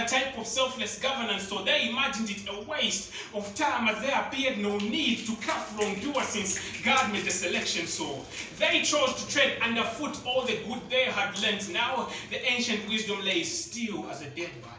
that type of selfless governance, so they imagined it a waste of time as there appeared no need to cuff wrongdoers since God made the selection. So they chose to tread underfoot all the good they had learnt. Now the ancient wisdom lays still as a dead body.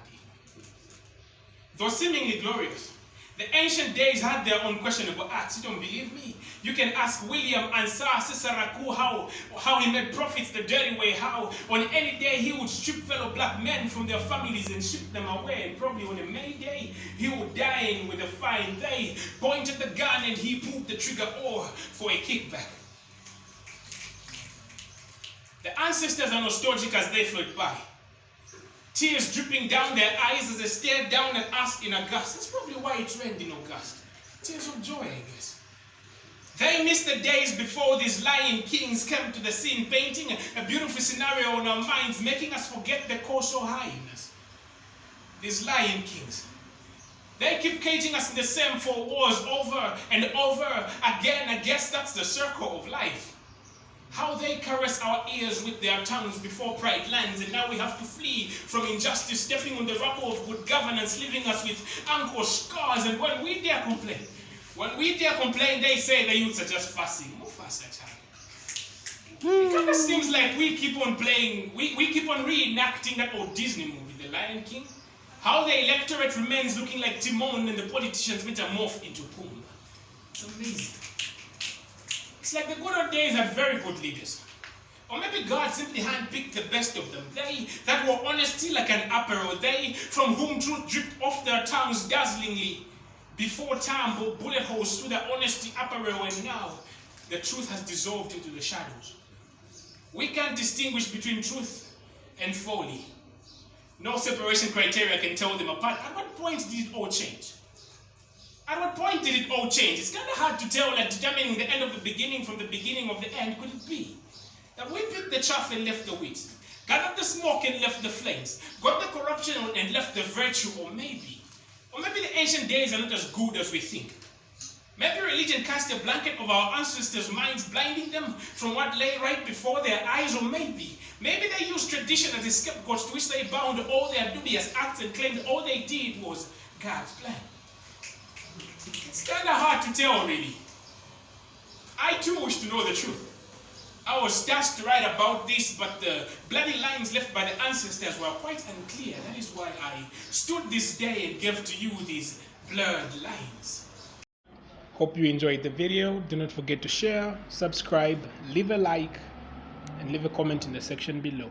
Though seemingly glorious, the ancient days had their own questionable acts. You don't believe me? You can ask William Ansar Sisaraku how he made profits the dirty way, how on any day he would strip fellow black men from their families and ship them away, and probably on a May Day he would dine with a fine. They pointed the gun and he pulled the trigger all for a kickback. The ancestors are nostalgic as they float by, tears dripping down their eyes as they stared down at us in August. That's probably why it rained in August. Tears of joy, I guess. They missed the days before these lion kings came to the scene, painting a beautiful scenario on our minds, making us forget the coastal hyenas. These lion kings, they keep caging us in the same four walls over and over again. I guess that's the circle of life. How they caress our ears with their tongues before pride lands, and now we have to flee from injustice, stepping on the rubble of good governance, leaving us with ankle scars. And when we dare complain, they say the youths are just fussing. Mufasa, child. It kind of seems like we keep on playing, we keep on reenacting that old Disney movie, The Lion King. How the electorate remains looking like Timon and the politicians metamorph into Pumbaa. It's amazing. It's like the good old days had very good leaders. Or maybe God simply handpicked the best of them. They that were honesty like an apparel. They from whom truth dripped off their tongues dazzlingly. Before time, bullet holes through their honesty apparel, and now the truth has dissolved into the shadows. We can't distinguish between truth and folly. No separation criteria can tell them apart. At what point did it all change? At what point did it all change? It's kind of hard to tell, like determining the end of the beginning from the beginning of the end. Could it be that we picked the chaff and left the wheat, gathered the smoke and left the flames, got the corruption and left the virtue? Or maybe the ancient days are not as good as we think. Maybe religion cast a blanket over our ancestors' minds, blinding them from what lay right before their eyes. Or maybe they used tradition as a scapegoat to which they bound all their dubious acts and claimed all they did was God's plan. It's kind of hard to tell, really. I too wish to know the truth. I was tasked to write about this, but the bloody lines left by the ancestors were quite unclear. That is why I stood this day and gave to you these blurred lines. Hope you enjoyed the video. Do not forget to share, subscribe, leave a like, and leave a comment in the section below.